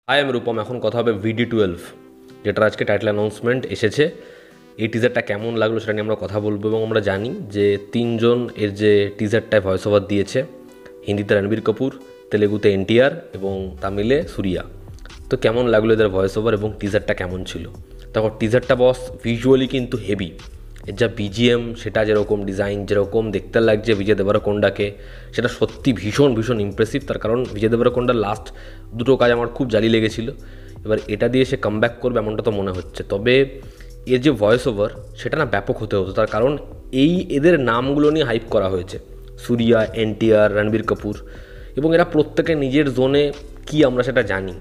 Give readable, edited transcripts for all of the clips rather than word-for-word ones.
High আমি রূপম। এখন কথা হবে VD12, যেটার আজকে টাইটেল অ্যানাউন্সমেন্ট এসেছে। এই টিজারটা কেমন লাগলো সেটা নিয়ে আমরা কথা বলবো। এবং আমরা জানি যে তিনজন এর যে টিজারটায় ভয়েস ওভার দিয়েছে, হিন্দিতে রণবীর কাপুর, তেলেগুতে NTR এবং তামিলে সুরিয়া। তো কেমন লাগলো এদের ভয়েস ওভার এবং টিজারটা কেমন ছিল? তারপর টিজারটা বস ভিজুয়ালি কিন্তু হেভি। এর যা BGM, সেটা যেরকম ডিজাইন, যেরকম দেখতে লাগছে বিজয় দেবরকোন্ডাকে, সেটা সত্যি ভীষণ ভীষণ ইমপ্রেসিভ। তার কারণ বিজয় দেবরকোন্ডার লাস্ট দুটো কাজ আমার খুব জালি লেগেছিল। এবার এটা দিয়ে সে কামব্যাক করবে এমনটা তো মনে হচ্ছে। তবে এর যে ভয়েস ওভার, সেটা না ব্যাপক হতে হতো। তার কারণ এদের নামগুলো নিয়ে হাইপ করা হয়েছে, সুরিয়া, NTR, রণবীর কাপুর, এবং এরা প্রত্যেকে নিজের জোনে কি আমরা সেটা জানি।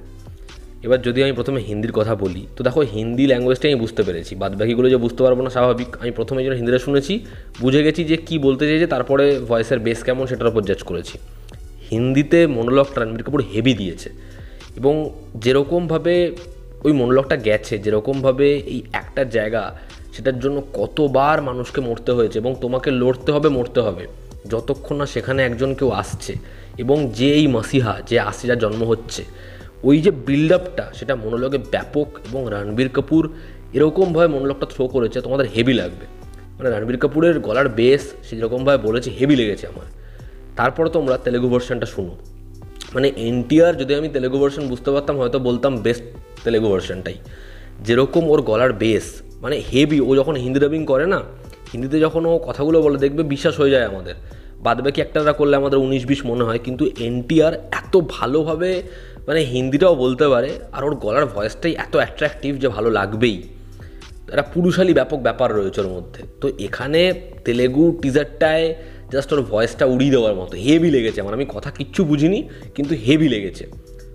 এবার যদি আমি প্রথমে হিন্দির কথা বলি, তো দেখো হিন্দি ল্যাঙ্গুয়েজটাই আমি বুঝতে পেরেছি, বাদবাকিগুলো যে বুঝতে পারবো না স্বাভাবিক। আমি প্রথমে যেন হিন্দিটা শুনেছি, বুঝে গেছি যে কী বলতে চেয়েছে, তারপরে ভয়েসের বেস কেমন সেটার উপর জাজ করেছি। হিন্দিতে মনোলগটা রণবীর কাপুর হেভি দিয়েছে, এবং যেরকমভাবে ওই মনোলগটা গেছে, যেরকমভাবে এই একটা জায়গা, সেটার জন্য কতবার মানুষকে মরতে হয়েছে এবং তোমাকে লড়তে হবে, মরতে হবে, যতক্ষণ না সেখানে একজন কেউ আসছে। এবং যে এই মাসিহা, যে আসিরা জন্ম হচ্ছে, ওই যে বিল্ড আপটা, সেটা মনোলগে ব্যাপক। এবং রণবীর কাপুর এরকমভাবে মনোলগটা থ্রো করেছে, তোমাদের হেভি লাগবে। মানে রণবীর কাপুরের গলার বেস সে যেরকমভাবে বলেছে, হেভি লেগেছে আমার। তারপরে তোমরা তেলেগু ভার্সনটা শুনো। মানে NTR যদি আমি তেলেগু ভার্সন বুঝতে পারতাম, হয়তো বলতাম বেস্ট তেলেগু ভার্সনটাই। যেরকম ওর গলার বেস, মানে হেভি। ও যখন হিন্দি ডাবিং করে না, হিন্দিতে যখন ও কথাগুলো বলে, দেখবে বিশ্বাস হয়ে যায় আমাদের। বাদবাকি একটারা করলে আমাদের 19-20 মনে হয়, কিন্তু NTR এত ভালোভাবে মানে হিন্দিটাও বলতে পারে, আর ওর গলার ভয়েসটাই এত অ্যাট্রাকটিভ যে ভালো লাগবেই। একটা পুরুষালী ব্যাপক ব্যাপার রয়েছে ওর মধ্যে। তো এখানে তেলেগু টিজারটায় জাস্ট ওর ভয়েসটা উড়িয়ে দেওয়ার মতো হেভি লেগেছে আমার। আমি কথা কিচ্ছু বুঝিনি, কিন্তু হেভি লেগেছে।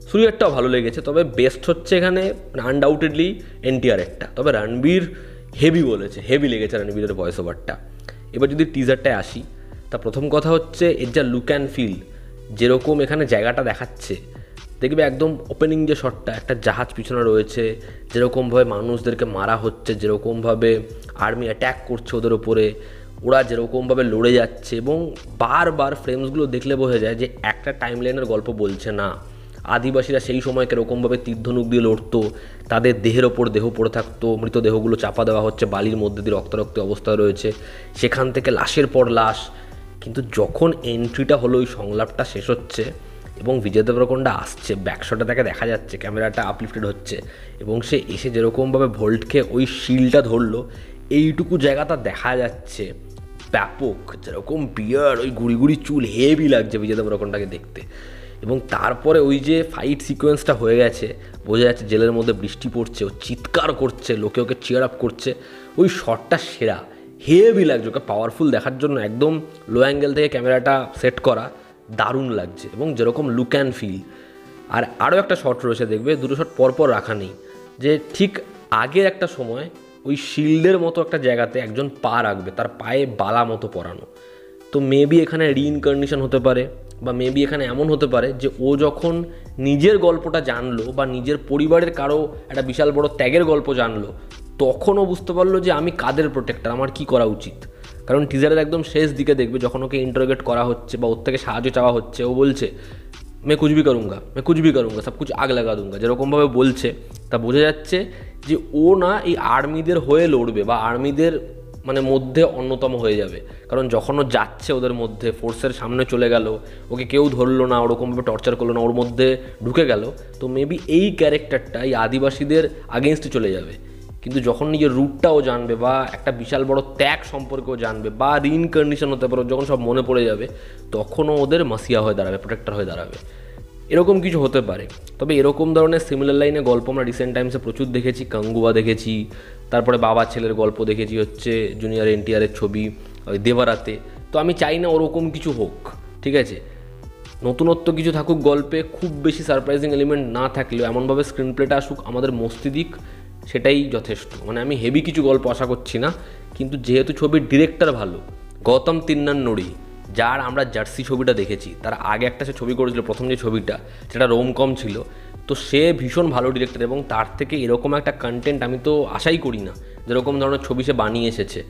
সুরিয়ারটাও ভালো লেগেছে, তবে বেস্ট হচ্ছে এখানে আনডাউটেডলি NTR একটা। তবে রণবীর হেভি বলেছে, হেভি লেগেছে রণবীরের ভয়েস ওভারটা। এবার যদি টিজারটায় আসি, তা প্রথম কথা হচ্ছে এর যা লুক অ্যান্ড ফিল, যেরকম এখানে জায়গাটা দেখাচ্ছে, দেখবে একদম ওপেনিং যে শটটা, একটা জাহাজ পিছনে রয়েছে, যেরকমভাবে মানুষদেরকে মারা হচ্ছে, যেরকমভাবে আর্মি অ্যাট্যাক করছে ওদের ওপরে, ওরা যেরকমভাবে লড়ে যাচ্ছে, এবং বারবার ফ্রেমসগুলো দেখলে বোঝা যায় যে একটা টাইমলাইনের গল্প বলছে না। আদিবাসীরা সেই সময় কীরকমভাবে তীর্ধনুক দিয়ে লড়তো, তাদের দেহের ওপর দেহ পড়ে থাকতো, মৃতদেহগুলো চাপা দেওয়া হচ্ছে, বালির মধ্যে দিয়ে রক্তারক্ত অবস্থায় রয়েছে, সেখান থেকে লাশের পর লাশ। কিন্তু যখন এন্ট্রিটা হলো, ওই সংলাপটা শেষ হচ্ছে এবং বিজয় দেবরকোন্ডা আসছে, ব্যাকশটে তাকে দেখা যাচ্ছে, ক্যামেরাটা আপলিফটেড হচ্ছে, এবং সে এসে যেরকমভাবে ভোল্টকে ওই শিলটা ধরলো, এইটুকু জায়গাটা দেখা যাচ্ছে ব্যাপক। যেরকম বিয়ার, ওই গুড়ি গুড়ি চুল, হেভি লাগছে বিজয় দেবরকোন্ডাকে দেখতে। এবং তারপরে ওই যে ফাইট সিকোয়েন্সটা হয়ে গেছে, বোঝা যাচ্ছে জেলের মধ্যে বৃষ্টি পড়ছে, ও চিৎকার করছে, লোকে ওকে চিয়ার আপ করছে, ওই শটটা সেরা, হেভি লাগছে। ওকে পাওয়ারফুল দেখার জন্য একদম লো অ্যাঙ্গেল থেকে ক্যামেরাটা সেট করা, দারুণ লাগছে। এবং যেরকম লুক অ্যান্ড ফিল। আর আরও একটা শট রয়েছে, দেখবে দুটো শট পরপর রাখা নেই, যে ঠিক আগের একটা সময় ওই শিল্ডের মতো একটা জায়গাতে একজন পা রাখবে, তার পায়ে বালা মতো পরানো। তো মেবি এখানে রিইনকার্নেশন হতে পারে, বা মেবি এখানে এমন হতে পারে যে ও যখন নিজের গল্পটা জানলো, বা নিজের পরিবারের কারো একটা বিশাল বড় ত্যাগের গল্প জানলো, তখনও বুঝতে পারলো যে আমি কাদের প্রোটেক্টর, আমার কি করা উচিত। কারণ টিজারের একদম শেষ দিকে দেখবে, যখন ওকে ইন্টারোগেট করা হচ্ছে বা ওর থেকে সাহায্য চাওয়া হচ্ছে, ও বলছে मैं कुछ भी करूँगा, मैं कुछ भी करूँगा, सब कुछ आग लगा दूंगा, যেরকমভাবে বলছে, তা বোঝা যাচ্ছে যে ও না এই আর্মিদের হয়ে লড়বে, বা আর্মিদের মানে মধ্যে অন্যতম হয়ে যাবে। কারণ যখন ও যাচ্ছে ওদের মধ্যে, ফোর্সের সামনে চলে গেল, ওকে কেউ ধরলো না, ওরকমভাবে টর্চার করলো না, ওর মধ্যে ঢুকে গেল, তো মেবি এই ক্যারেক্টারটা এই আদিবাসীদের আগেনস্টে চলে যাবে। কিন্তু যখন নিজের রুটটাও জানবে, বা একটা বিশাল বড় ত্যাগ সম্পর্কেও জানবে, বা রিইনকার্নেশন হতে পারে, যখন সব মনে পড়ে যাবে, তখনও ওদের মাসিয়া হয়ে দাঁড়াবে, প্রোটেক্টর হয়ে দাঁড়াবে। এরকম কিছু হতে পারে। তবে এরকম ধরনের সিমিলার লাইনে গল্প আমরা রিসেন্ট টাইমসে প্রচুর দেখেছি। কাঙ্গুয়া দেখেছি, তারপরে বাবা ছেলের গল্প দেখেছি, হচ্ছে জুনিয়র NTR-এর ছবি ওই দেবারাতে। তো আমি চাই না ওরকম কিছু হোক, ঠিক আছে? নতুনত্ব কিছু থাকুক গল্পে, খুব বেশি সারপ্রাইজিং এলিমেন্ট না থাকলেও এমনভাবে স্ক্রিন প্লেটা আসুক, আমাদের মস্তি দিক, সেটাই যথেষ্ট। মানে আমি হেভি কিছু গল্প আশা করছি না, কিন্তু যেহেতু ছবির ডিরেক্টর ভালো, গৌতম তিন্নানড়ি, যার আমরা জার্সি ছবিটা দেখেছি, তার আগে একটা সে ছবি করেছিল, প্রথম যে ছবিটা, সেটা রোমকম ছিল। তো সে ভীষণ ভালো ডিরেক্টর, এবং তার থেকে এরকম একটা কন্টেন্ট আমি তো আশাই করি না, যেরকম ধরনের ছবি সে বানিয়ে এসেছে।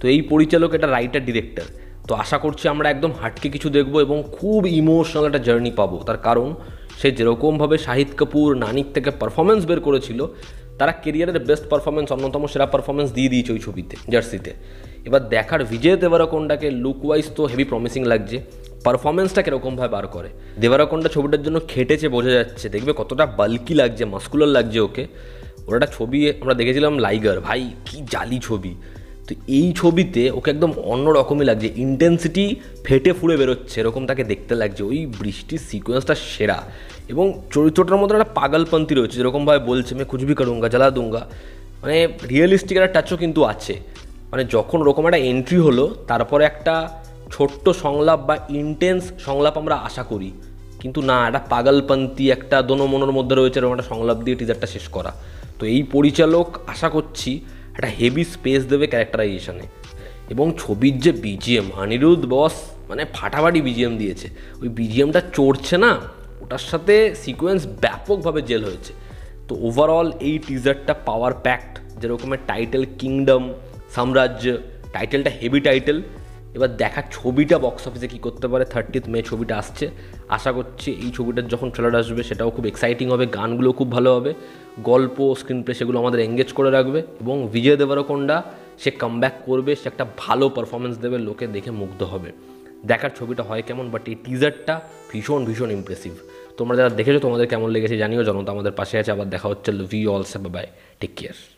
তো এই পরিচালক এটা রাইটার ডিরেক্টর, তো আশা করছি আমরা একদম হাটকে কিছু দেখবো এবং খুব ইমোশনাল একটা জার্নি পাবো। তার কারণ সে যেরকমভাবে শাহিদ কাপুর নানির থেকে পারফরমেন্স বের করেছিল, তারা কেরিয়ারের বেস্ট পারফরমেন্স, অন্যতম সেরা পারফরমেন্স দিয়ে দিয়েছে ওই ছবিতে, জার্সিতে। এবার দেখার বিজয় দেবরাকোন্ডাকে লুক ওয়াইজ তো হেভি প্রমিসিং লাগছে, পারফরমেন্সটা কীরকমভাবে বার করে। দেবরাকোন্ডা ছবিটার জন্য খেটেছে বোঝা যাচ্ছে, দেখবে কতটা বাল্কি লাগছে, মাস্কুলার লাগছে ওকে। ওর একটা ছবি আমরা দেখেছিলাম লাইগার, ভাই কি জালি ছবি। তো এই ছবিতে ওকে একদম অন্য রকমই লাগছে, ইন্টেন্সিটি ফেটে ফুড়ে বেরোচ্ছে এরকম তাকে দেখতে লাগছে। ওই বৃষ্টির সিকোয়েন্সটা সেরা, এবং চরিত্রটার মধ্যে একটা পাগলপন্থী রয়েছে, যেরকমভাবে বলছে আমি কুছ ভি করুঙ্গা জ্বালা দুঙ্গা, মানে রিয়েলিস্টিক একটা টাচও কিন্তু আছে। মানে যখন ওরকম একটা এন্ট্রি হলো, তারপরে একটা ছোট্ট সংলাপ বা ইন্টেন্স সংলাপ আমরা আশা করি, কিন্তু না, একটা পাগলপন্থী একটা দোনো-মোনোর মধ্যে রয়েছে এরকম একটা সংলাপ দিয়ে টিজারটা শেষ করা। তো এই পরিচালক আশা করছি একটা হেভি স্পেস দেবে ক্যারেক্টারাইজেশনে। এবং ছবির যে বিজিএম, অনিরুদ্ধ বস মানে ফাটাফাটি বিজিএম দিয়েছে। ওই বিজিএমটা চড়ছে না, ওটার সাথে সিকোয়েন্স ব্যাপকভাবে জেল হয়েছে। তো ওভারঅল এই টিজারটা পাওয়ার প্যাক্ট, যেরকমের টাইটেল কিংডম, সাম্রাজ্য, টাইটেলটা হেভি টাইটেল। এবার দেখা ছবিটা বক্স অফিসে কী করতে পারে। 30 মে ছবিটা আসছে, আশা করছি এই ছবিটার যখন ট্রেলার আসবে সেটাও খুব এক্সাইটিং হবে, গানগুলো খুব ভালো হবে, গল্প স্ক্রিন প্লে সেগুলো আমাদের এঙ্গেজ করে রাখবে। এবং বিজয় দেবরকোন্ডা সে কামব্যাক করবে, সে একটা ভালো পারফরমেন্স দেবে, লোকে দেখে মুগ্ধ হবে। দেখার ছবিটা হয় কেমন, বাট এই টিজারটা ভীষণ ভীষণ ইমপ্রেসিভ। তোমরা যারা দেখেছো তোমাদের কেমন লেগেছে জানিও। জনতা আমাদের পাশে আছে। আবার দেখা হচ্ছে। Love you all, bye, take care.